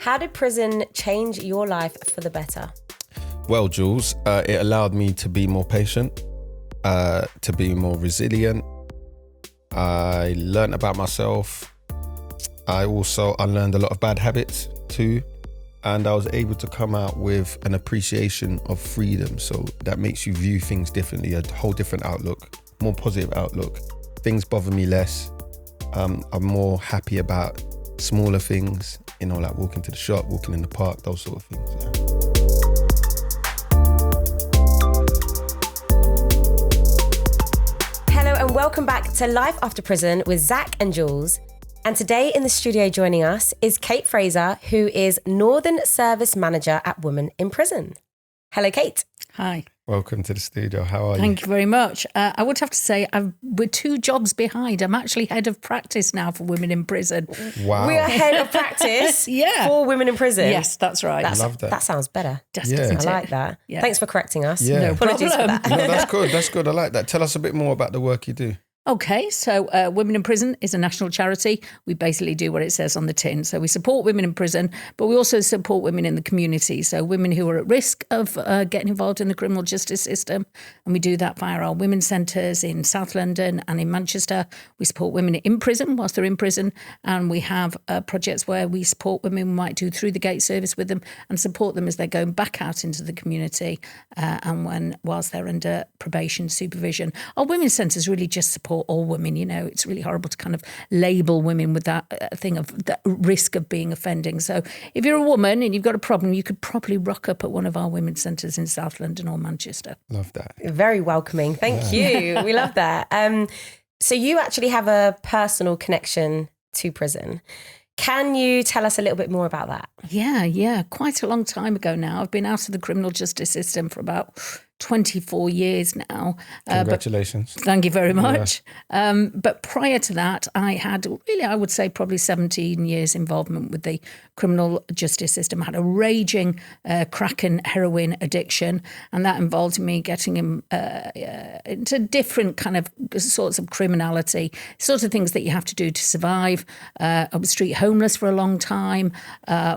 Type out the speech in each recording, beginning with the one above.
How did prison change your life for the better? Well, Jules, it allowed me to be more patient, to be more resilient. I learned about myself. I also unlearned a lot of bad habits too. And I was able to come out with an appreciation of freedom. So that makes you view things differently, a whole different outlook, more positive outlook. Things bother me less. I'm more happy about smaller things, like walking to the shop, walking in the park, those sort of things. Yeah. And welcome back to Life After Prison with Zach and Jules. And today in the studio joining us is Kate Fraser, who is Northern Service Manager at Women in Prison. Hello, Kate. Hi. Welcome to the studio. How are you? Thank you very much. I would have to say we're 2 jobs behind. I'm actually head of practice now for Women in Prison. Wow. We are head of practice for Women in Prison. Yes, that's right. I love that. That sounds better. I like that. Yeah. Thanks for correcting us. Yeah. No Apologies problem. for that. No, that's good. That's good. I like that. Tell us a bit more about the work you do. Okay, so Women in Prison is a national charity. We basically do what it says on the tin. So we support women in prison, but we also support women in the community. So women who are at risk of getting involved in the criminal justice system. And we do that via our women's centres in South London and in Manchester. We support women in prison whilst they're in prison. And we have projects where we support women. We might do through the gate service with them and support them as they're going back out into the community and whilst they're under probation supervision. Our women's centres really just support all women. It's really horrible to kind of label women with that thing of that risk of being offending. So if you're a woman and you've got a problem, you could probably rock up at one of our women's centres in South London or Manchester. Love that. Very welcoming. Thank you. We love that. So you actually have a personal connection to prison. Can you tell us a little bit more about that? Yeah. Quite a long time ago now. I've been out of the criminal justice system for about 24 years now. Congratulations. Thank you very much. Yeah. But prior to that, I had really, I would say probably 17 years involvement with the criminal justice system. I had a raging crack and heroin addiction, and that involved me getting into different kind of sorts of criminality, sorts of things that you have to do to survive. I was street homeless for a long time,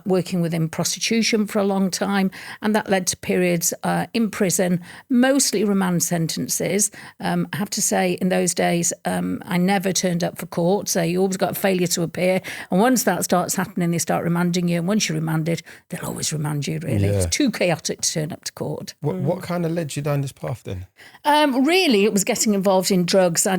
working within prostitution for a long time, and that led to periods in prison, mostly remand sentences. I have to say, in those days, I never turned up for court, so you always got a failure to appear. And once that starts happening, they start remanding you. And once you're remanded, they'll always remand you, really. Yeah. It's too chaotic to turn up to court. What kind of led you down this path then? Really, it was getting involved in drugs. I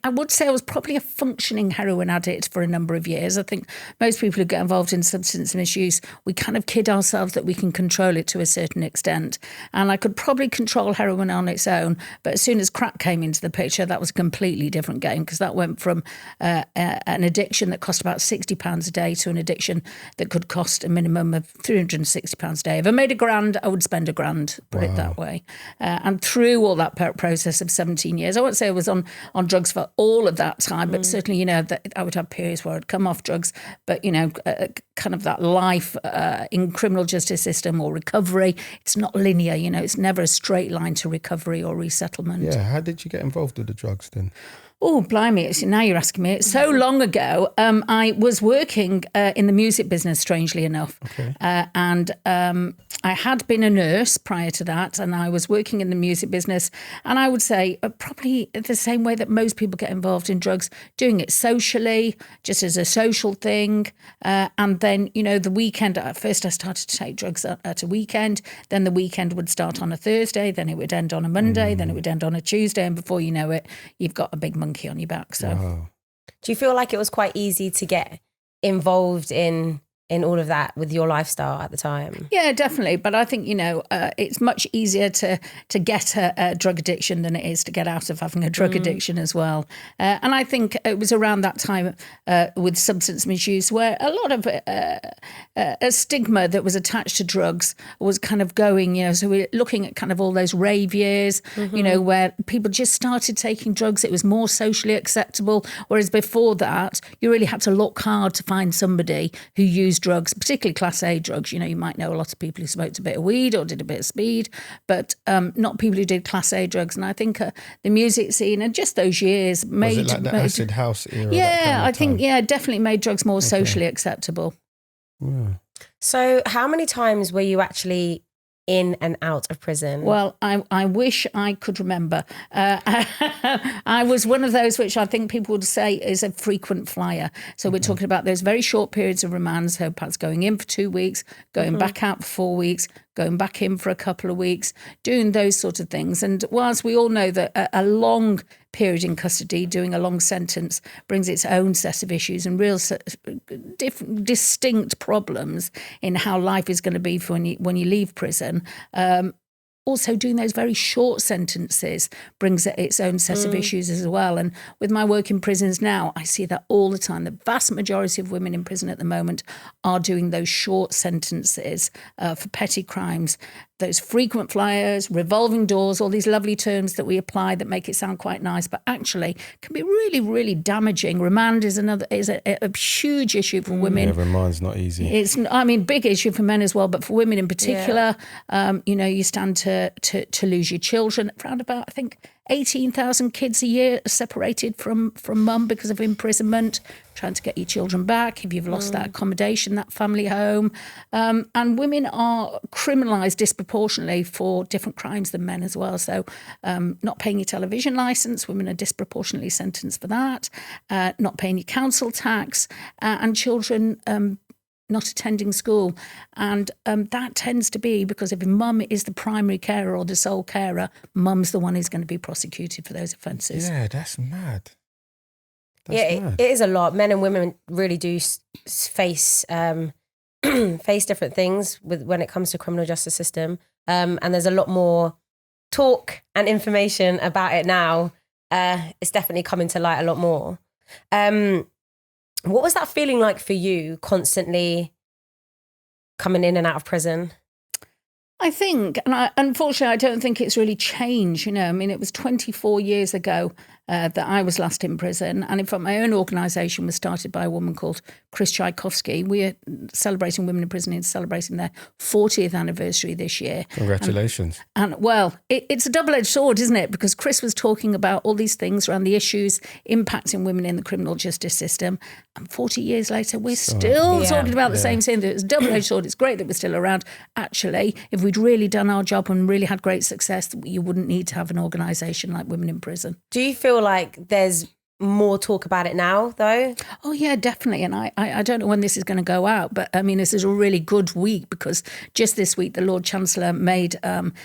would say I was probably a functioning heroin addict for a number of years. I think most people who get involved in substance misuse, we kind of kid ourselves that we can control it to a certain extent. And I could probably control heroin on its own, but as soon as crack came into the picture, that was a completely different game, because that went from an addiction that cost about £60 a day to an addiction that could cost a minimum of £360 a day. If I made £1,000, I would spend £1,000, put it that way. And through all that process of 17 years, I won't say I was on drugs for all of that time, but certainly, that I would have periods where I'd come off drugs, but, kind of that life in criminal justice system or recovery, it's not linear, it's never a straight line to recovery or resettlement. Yeah, how did you get involved with the drugs then? Oh, blimey, now you're asking me. So long ago, I was working in the music business, strangely enough. Okay. And I had been a nurse prior to that, and I was working in the music business. And I would say probably the same way that most people get involved in drugs, doing it socially, just as a social thing. And then, the weekend, at first I started to take drugs at a weekend. Then the weekend would start on a Thursday. Then it would end on a Monday. Then it would end on a Tuesday. And before you know it, you've got a big monkey on your back. So Do you feel like it was quite easy to get involved in all of that with your lifestyle at the time? Yeah, definitely. But I think, it's much easier to get a drug addiction than it is to get out of having a drug addiction as well. And I think it was around that time with substance misuse where a lot of a stigma that was attached to drugs was kind of going, so we're looking at kind of all those rave years, where people just started taking drugs. It was more socially acceptable. Whereas before that, you really had to look hard to find somebody who used drugs, particularly Class A drugs. You might know a lot of people who smoked a bit of weed or did a bit of speed, but not people who did Class A drugs. And I think the music scene and just those years made... Was it like the acid house era? Yeah, I think, definitely made drugs more socially acceptable. Yeah. So how many times were you actually in and out of prison? Well, I wish I could remember. I was one of those which I think people would say is a frequent flyer. So we're talking about those very short periods of remand, so perhaps going in for 2 weeks, going back out for 4 weeks, going back in for a couple of weeks, doing those sort of things. And whilst we all know that a long period in custody, doing a long sentence, brings its own set of issues and real different, distinct problems in how life is going to be for when you leave prison. Also, doing those very short sentences brings its own set of issues as well. And with my work in prisons now, I see that all the time. The vast majority of women in prison at the moment are doing those short sentences for petty crimes. Those frequent flyers, revolving doors, all these lovely terms that we apply that make it sound quite nice, but actually can be really, really damaging. Remand is a huge issue for women. Yeah, remand's not easy. It's, big issue for men as well, but for women in particular, you stand to lose your children. Around about, I think, 18,000 kids a year are separated from mum because of imprisonment, trying to get your children back if you've lost that accommodation, that family home. And women are criminalised disproportionately for different crimes than men as well. So not paying your television licence, women are disproportionately sentenced for that. Not paying your council tax, and children not attending school. And that tends to be because if mum is the primary carer or the sole carer, mum's the one who's going to be prosecuted for those offences. Yeah, that's mad. It is a lot. Men and women really do face face different things when it comes to criminal justice system. And there's a lot more talk and information about it now. It's definitely coming to light a lot more. What was that feeling like for you, constantly coming in and out of prison? I think, and unfortunately, I don't think it's really changed. It was 24 years ago that I was last in prison. And in fact, my own organisation was started by a woman called Chris Tchaikovsky. We're celebrating women in prison and celebrating their 40th anniversary this year. Congratulations. And well, it's a double-edged sword, isn't it? Because Chris was talking about all these things around the issues impacting women in the criminal justice system. And 40 years later, we're still talking about the same thing. It's a double-edged sword. It's great that we're still around. Actually, if we'd really done our job and really had great success, you wouldn't need to have an organisation like Women in Prison. Do you feel like there's more talk about it now, though? Oh, yeah, definitely. And I don't know when this is going to go out, but this is a really good week because just this week, the Lord Chancellor made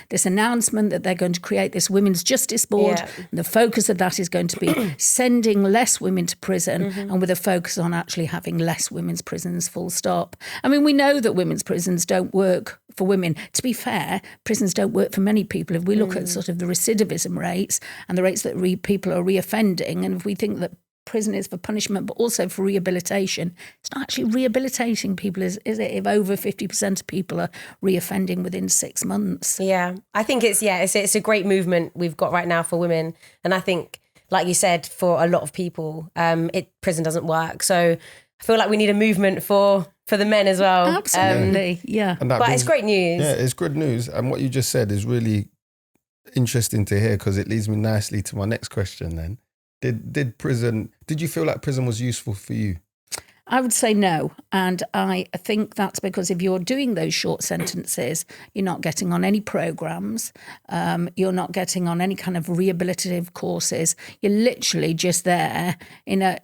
this announcement that they're going to create this Women's Justice Board. Yeah. And the focus of that is going to be sending less women to prison and with a focus on actually having less women's prisons, full stop. We know that women's prisons don't work for women. To be fair, prisons don't work for many people. If we look at sort of the recidivism rates and the rates that people are reoffending, and if we think that prison is for punishment but also for rehabilitation, it's not actually rehabilitating people, is it, if over 50% of people are reoffending within 6 months? Yeah, I think it's a great movement we've got right now for women. And I think, like you said, for a lot of people, prison doesn't work. So I feel like we need a movement for the men as well. Absolutely, yeah. But it's great news. Yeah, it's good news. And what you just said is really interesting to hear because it leads me nicely to my next question then. Did you feel like prison was useful for you? I would say no. And I think that's because if you're doing those short sentences, you're not getting on any programs. You're not getting on any kind of rehabilitative courses. You're literally just there in a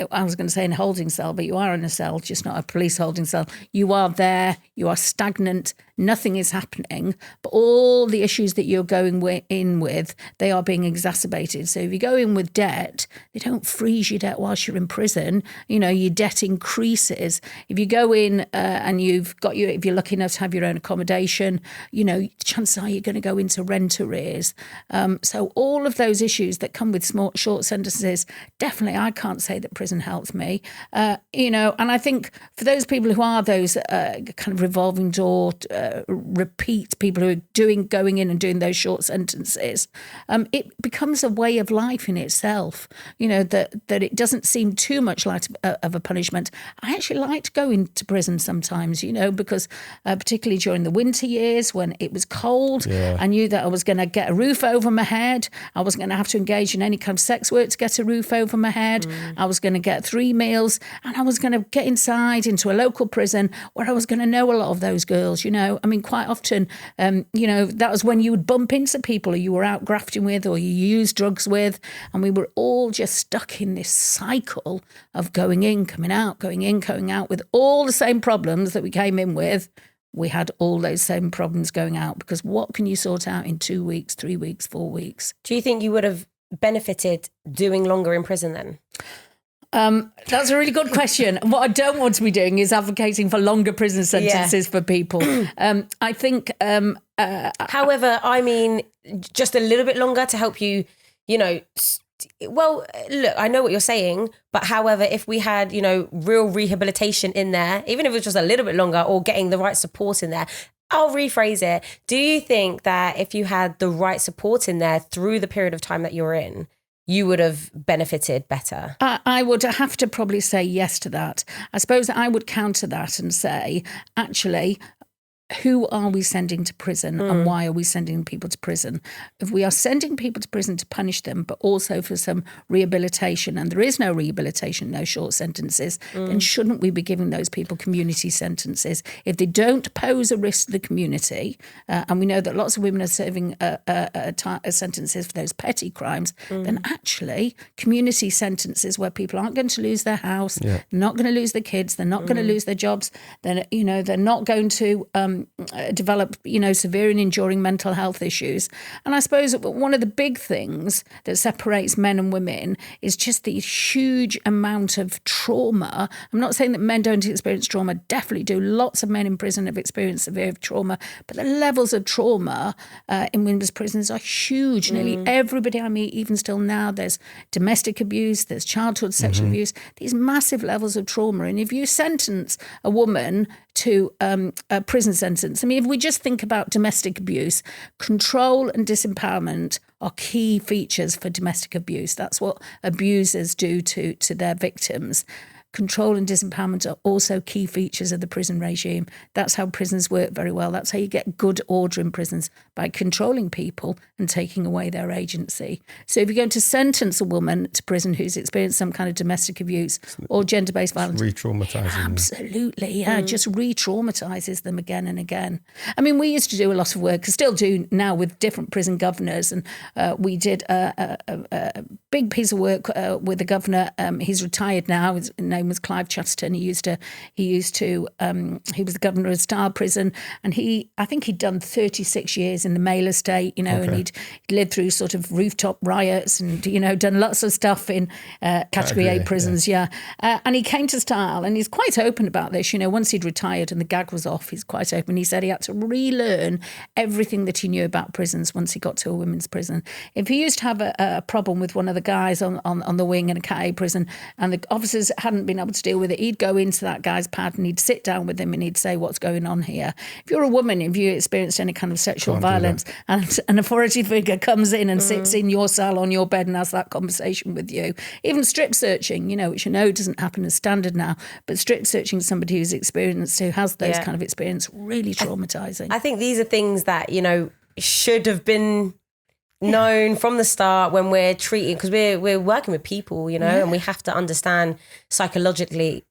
holding cell, but you are in a cell, just not a police holding cell. You are there. You are stagnant. Nothing is happening, but all the issues that you're going in with, they are being exacerbated. So if you go in with debt, they don't freeze your debt whilst you're in prison. Your debt increases. If you go in and if you're lucky enough to have your own accommodation, chances are you're going to go into rent arrears. So all of those issues that come with short sentences, definitely I can't say that prison helped me. And I think for those people who are those kind of revolving door repeat, people who are going in and doing those short sentences, it becomes a way of life in itself. That it doesn't seem too much like of a punishment. I actually liked going to prison sometimes, because particularly during the winter years when it was cold, I knew that I was going to get a roof over my head. I wasn't going to have to engage in any kind of sex work to get a roof over my head. I was going to get 3 meals, and I was going to get inside into a local prison where I was going to know a lot of those girls. Quite often, that was when you would bump into people who you were out grafting with or you used drugs with, and we were all just stuck in this cycle of going in, coming out, going in, going out with all the same problems that we came in with. We had all those same problems going out, because what can you sort out in 2 weeks, 3 weeks, 4 weeks? Do you think you would have benefited doing longer in prison then? That's a really good question. What I don't want to be doing is advocating for longer prison sentences for people. I think... However, just a little bit longer to help you, well, look, I know what you're saying, but however, if we had, real rehabilitation in there, even if it was just a little bit longer, or getting the right support in there, I'll rephrase it. Do you think that if you had the right support in there through the period of time that you're in, you would have benefited better? I would have to probably say yes to that. I suppose I would counter that and say, actually, who are we sending to prison and why are we sending people to prison? If we are sending people to prison to punish them, but also for some rehabilitation, and there is no rehabilitation, no short sentences, then shouldn't we be giving those people community sentences? If they don't pose a risk to the community, and we know that lots of women are serving sentences for those petty crimes, then actually community sentences where people aren't going to lose their house, not going to lose their kids, they're not going to lose their jobs, they're not going to develop, severe and enduring mental health issues. And I suppose one of the big things that separates men and women is just the huge amount of trauma. I'm not saying that men don't experience trauma, definitely do. Lots of men in prison have experienced severe trauma, but the levels of trauma in women's prisons are huge. Nearly everybody I meet, even still now, there's domestic abuse, there's childhood sexual abuse, these massive levels of trauma. And if you sentence a woman to a prison sentence, if we just think about domestic abuse, control and disempowerment are key features for domestic abuse. That's what abusers do to their victims. Control and disempowerment are also key features of the prison regime. That's how prisons work very well. That's how you get good order in prisons, by controlling people and taking away their agency. So if you're going to sentence a woman to prison who's experienced some kind of domestic abuse or gender-based violence, re-traumatizing. Absolutely, just re-traumatizes them again and again. We used to do a lot of work, still do now, with different prison governors, and we did a big piece of work with the governor. He's retired now. His name was Clive Chatterton. He was the governor of Star Prison, and I think he'd done 36 years in the Mail estate, and he'd lived through sort of rooftop riots and, done lots of stuff in Category A prisons, and he came to Star, and he's quite open about this. Once he'd retired and the gag was off, he's quite open. He said he had to relearn everything that he knew about prisons once he got to a women's prison. If he used to have a problem with one of the guys on the wing in a Cat A prison, and the officers hadn't been able to deal with it, he'd go into that guy's pad and he'd sit down with him and he'd say, what's going on here? If you're a woman, if you experienced any kind of sexual violence, and an authority figure comes in and sits in your cell on your bed and has that conversation with you, even strip searching, which doesn't happen as standard now, but strip searching somebody who has those kind of experience, really traumatizing. I think these are things that, should have been known from the start when we're treating, because we're working with people, and we have to understand psychologically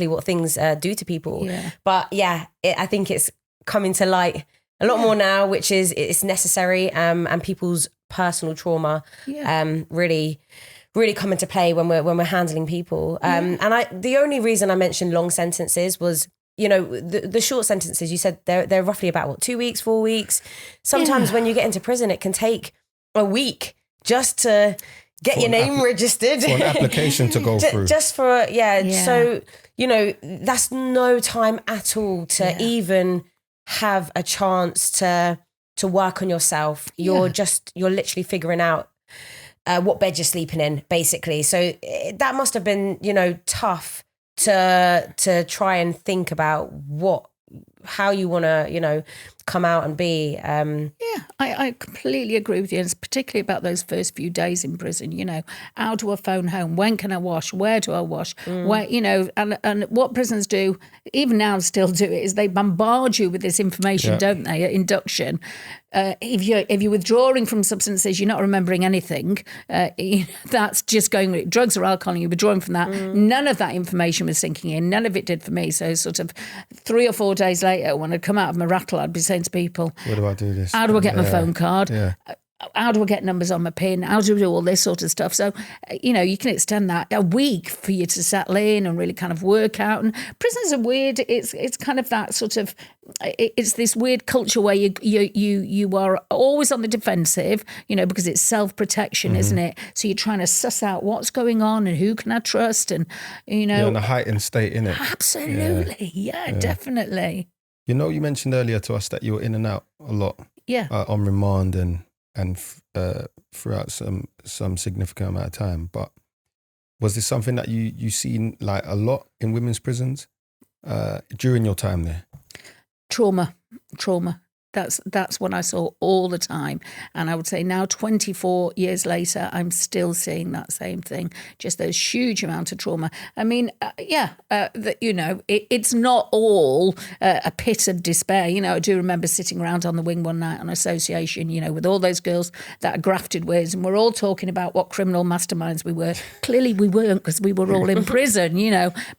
what things do to people. But I think it's coming to light a lot more now, which is it's necessary, and people's personal trauma really come into play when we're handling people. And the only reason I mentioned long sentences was, the short sentences, you said they're roughly about 2 weeks, 4 weeks. Sometimes when you get into prison, it can take a week just to get your name registered. For an application to go through. Just for, So, that's no time at all to even have a chance to work on yourself. You're literally figuring out what bed you're sleeping in, basically. So that must have been, tough to try and think about how you want to, come out and be. Yeah, I completely agree with you. And it's particularly about those first few days in prison, how do I phone home? When can I wash? Where do I wash? Where, and what prisons do, even now still do it, is they bombard you with this information, don't they, at induction. If you're withdrawing from substances, you're not remembering anything. That's just going with drugs or alcohol, and you're withdrawing from that. None of that information was sinking in. None of it did for me. So sort of 3 or 4 days later, when I'd come out of my rattle, I'd be saying to people, "What do I do this? How do I get my phone card? Yeah. How do I get numbers on my PIN? How do I do all this sort of stuff?" So, you can extend that a week for you to settle in and really kind of work out. And prisons are weird. It's kind of that sort of, it's this weird culture where you are always on the defensive, because it's self-protection, isn't it? So you're trying to suss out what's going on and who can I trust, and You're in a heightened state, innit? Absolutely, yeah, definitely. You mentioned earlier to us that you were in and out a lot, on remand and throughout some significant amount of time. But was this something that you seen like a lot in women's prisons during your time there? Trauma. That's what I saw all the time. And I would say now, 24 years later, I'm still seeing that same thing, just those huge amount of trauma. I mean, it's not all a pit of despair. I do remember sitting around on the wing one night on association, with all those girls that are grafted with, and we're all talking about what criminal masterminds we were. Clearly we weren't, because we were all in prison,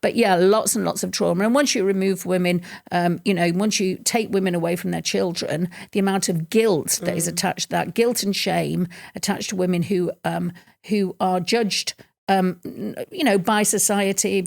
But yeah, lots and lots of trauma. And once you remove women, once you take women away from their children, the amount of guilt that is attached to that, guilt and shame attached to women who are judged, by society.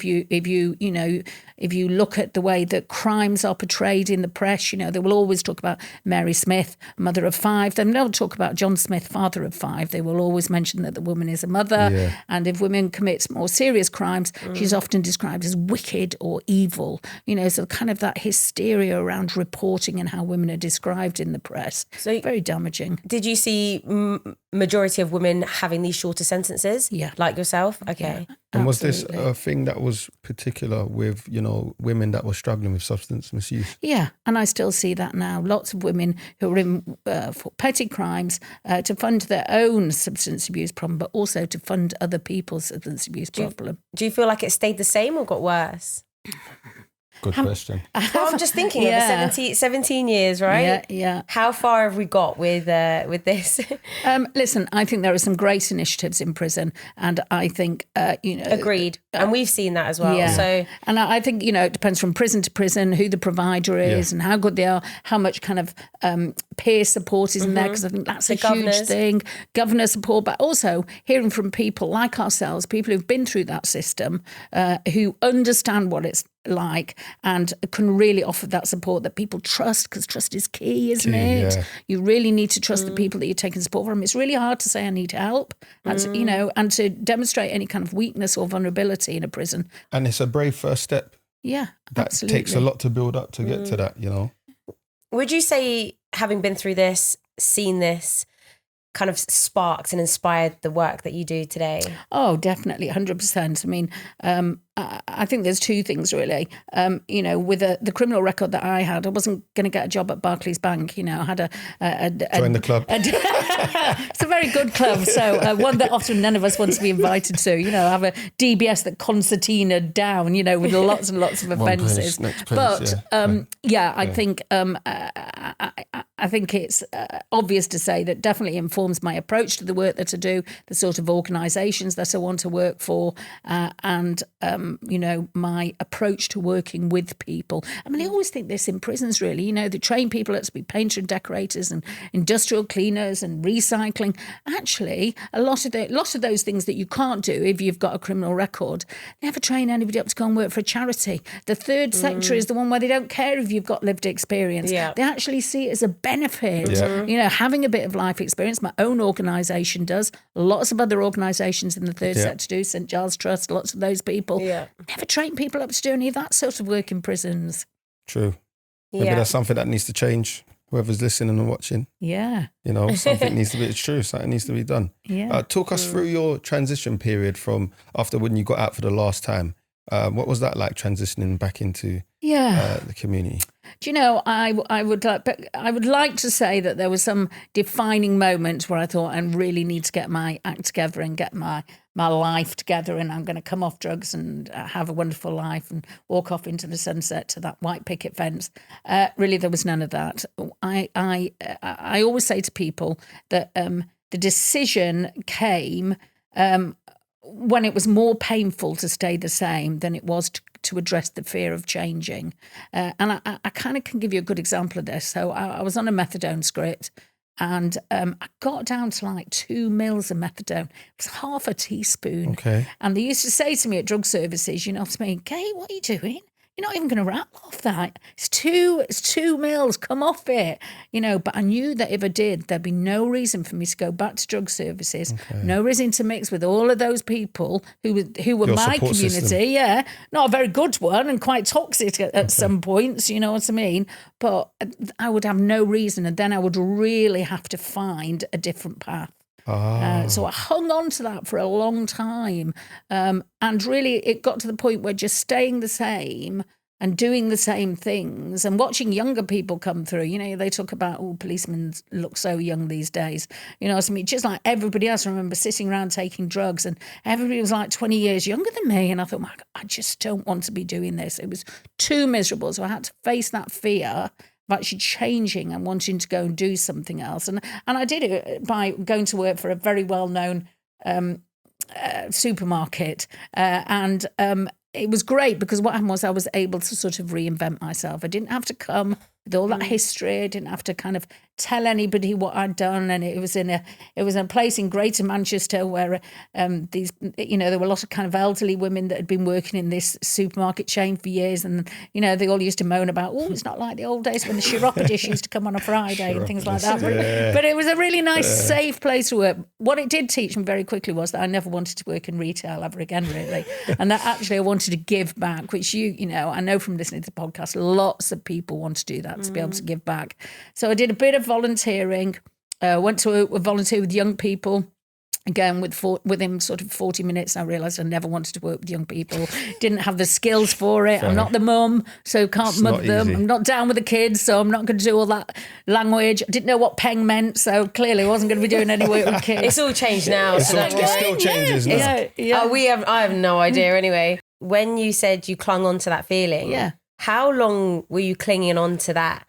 If you look at the way that crimes are portrayed in the press, they will always talk about Mary Smith, mother of 5. They'll never talk about John Smith, father of 5. They will always mention that the woman is a mother. Yeah. And if women commit more serious crimes, she's often described as wicked or evil. So kind of that hysteria around reporting and how women are described in the press. So very damaging. Did you see majority of women having these shorter sentences? Yeah. Like yourself? Okay. Yeah, and was this a thing that was particular with, women that were struggling with substance misuse? Yeah, and I still see that now. Lots of women who are in for petty crimes to fund their own substance abuse problem, but also to fund other people's substance abuse problem. Do you feel like it stayed the same or got worse? Good question. Well, I'm just thinking of 17 years, right? Yeah. How far have we got with this? Listen, I think there are some great initiatives in prison, and I think Agreed, and we've seen that as well. Yeah. So, and I think it depends from prison to prison who the provider is and how good they are, how much kind of peer support is in there, because I think that's a huge thing. Governor support, but also hearing from people like ourselves, people who've been through that system, who understand what it's like and can really offer that support that people trust, because trust is key, isn't it? Yeah. You really need to trust the people that you're taking support from. It's really hard to say I need help, and and to demonstrate any kind of weakness or vulnerability in a prison. And it's a brave first step. Yeah, that absolutely. Takes a lot to build up to get to that. Would you say, having been through this, seen this, kind of sparked and inspired the work that you do today? Oh, definitely, 100%. I mean, I think there's two things really. With the criminal record that I had, I wasn't going to get a job at Barclays Bank. I had join the club. It's a very good club, so one that often none of us want to be invited to. Have a DBS that concertina down. With lots and lots of offences. I think it's obvious to say that definitely informs my approach to the work that I do, the sort of organisations that I want to work for, and my approach to working with people. I mean, I always think this in prisons, really. They train people to be painters and decorators and industrial cleaners and recycling. Actually, a lot of those things that you can't do if you've got a criminal record, never train anybody up to go and work for a charity. The third sector is the one where they don't care if you've got lived experience. Yeah. They actually see it as a benefit. Yeah. Having a bit of life experience. My own organisation does. Lots of other organisations in the third sector do. St Giles Trust, lots of those people. Yeah. Never train people up to do any of that sort of work in prisons. True. Maybe that's something that needs to change. Whoever's listening and watching. Yeah. Something needs to be, it's true, something needs to be done. Yeah. Talk us through your transition period from after when you got out for the last time. What was that like, transitioning back into the community? Do you know, I would like to say that there was some defining moment where I thought I really need to get my act together and get my life together, and I'm going to come off drugs and have a wonderful life and walk off into the sunset to that white picket fence. Really, there was none of that. I always say to people that the decision came when it was more painful to stay the same than it was to address the fear of changing. And I kind of can give you a good example of this. So I was on a methadone script, and I got down to like 2 mils of methadone. It was half a teaspoon. Okay. And they used to say to me at drug services, you know what I mean, Kate, what are you doing? You're not even going to rattle off that. It's 2 mils. Come off it. You know, but I knew that if I did, there'd be no reason for me to go back to drug services. Okay. No reason to mix with all of those people who were Your my support community. system. Yeah, not a very good one and quite toxic at some points. You know what I mean? But I would have no reason, and then I would really have to find a different path. So I hung on to that for a long time. And really it got to the point where just staying the same and doing the same things and watching younger people come through, you know, they talk about, policemen look so young these days. You know what I mean? Just like everybody else, I remember sitting around taking drugs and everybody was like 20 years younger than me. And I thought, my God, I just don't want to be doing this. It was too miserable. So I had to face that fear of actually changing and wanting to go and do something else. And I did it by going to work for a very well-known supermarket. And it was great because what happened was I was able to sort of reinvent myself. I didn't have to come with all that history. I didn't have to kind of tell anybody what I'd done. And it was in a place in Greater Manchester where these, you know, there were a lot of kind of elderly women that had been working in this supermarket chain for years. And, you know, they all used to moan about, it's not like the old days when the chiropody dish used to come on a Friday and things like that. Yeah. But it was a really nice, safe place to work. What it did teach me very quickly was that I never wanted to work in retail ever again, really. And that actually I wanted to give back, which you know, I know from listening to the podcast, lots of people want to do that, to be able to give back. So I did a bit of volunteering, went to volunteer with young people. Again, within sort of 40 minutes, I realised I never wanted to work with young people. Didn't have the skills for it. I'm not the mum, so can't mug them. Easy. I'm not down with the kids, so I'm not going to do all that language. I didn't know what peng meant, so clearly I wasn't going to be doing any work with kids. It's all changed now. It still changes now. Yeah. I have no idea anyway. When you said you clung on to that feeling, how long were you clinging on to that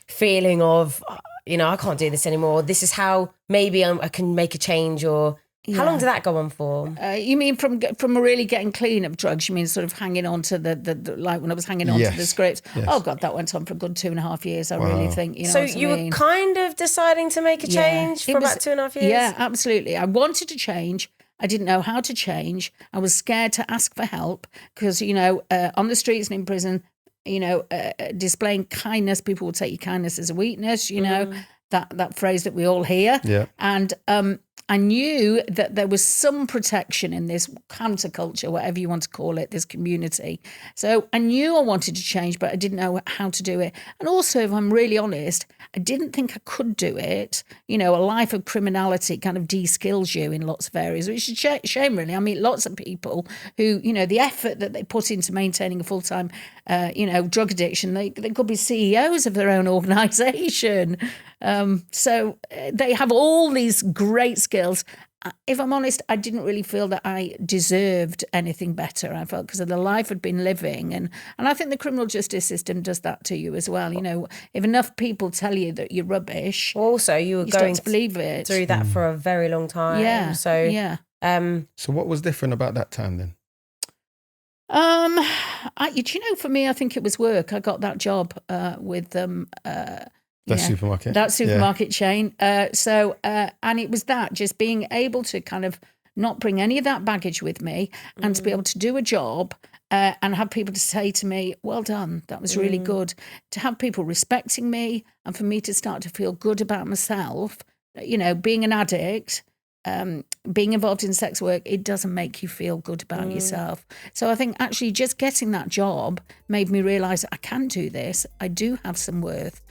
feeling of, you know, I can't do this anymore. This is how maybe I can make a change, or how long did that go on for? You mean from really getting clean of drugs? You mean sort of hanging on to the like when I was hanging on to the script? Yes. Oh God, that went on for a good 2.5 years. I really think, you know. So what you I mean? were kind of deciding to make a change for about 2.5 years? Yeah, absolutely. I wanted to change. I didn't know how to change. I was scared to ask for help because, you know, on the streets and in prison, you know, displaying kindness, people would take your kindness as a weakness, you know, that phrase that we all hear. Yeah. And I knew that there was some protection in this counterculture, whatever you want to call it, this community. So I knew I wanted to change, but I didn't know how to do it. And also, if I'm really honest, I didn't think I could do it. You know, a life of criminality kind of de-skills you in lots of areas, which is a shame, really. I meet lots of people who, you know, the effort that they put into maintaining a full-time, you know, drug addiction, they could be CEOs of their own organisation. So they have all these great skills. If I'm honest, I didn't really feel that I deserved anything better. I felt because of the life I'd been living. And I think the criminal justice system does that to you as well. You know, if enough people tell you that you're rubbish, also you were start going to believe it. through that for a very long time. Yeah. So, So what was different about that time then? You know, for me, I think it was work. I got that job with Supermarket. That supermarket chain. And it was that, just being able to kind of not bring any of that baggage with me and to be able to do a job and have people to say to me, well done, that was really good. To have people respecting me and for me to start to feel good about myself. You know, being an addict, being involved in sex work, it doesn't make you feel good about yourself. So I think actually just getting that job made me realise I can do this. I do have some worth.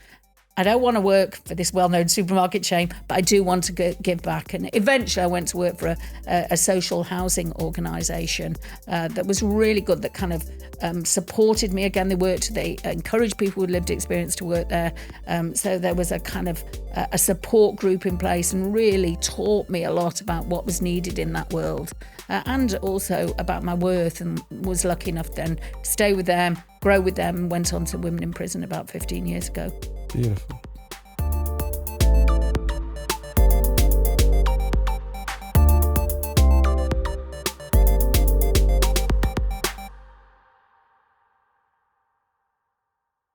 I don't want to work for this well-known supermarket chain, but I do want to give back. And eventually I went to work for a social housing organisation that was really good, that kind of supported me. Again, they encouraged people with lived experience to work there. So there was a kind of a support group in place, and really taught me a lot about what was needed in that world, and also about my worth, and was lucky enough then to stay with them, grow with them, and went on to Women in Prison about 15 years ago. Beautiful.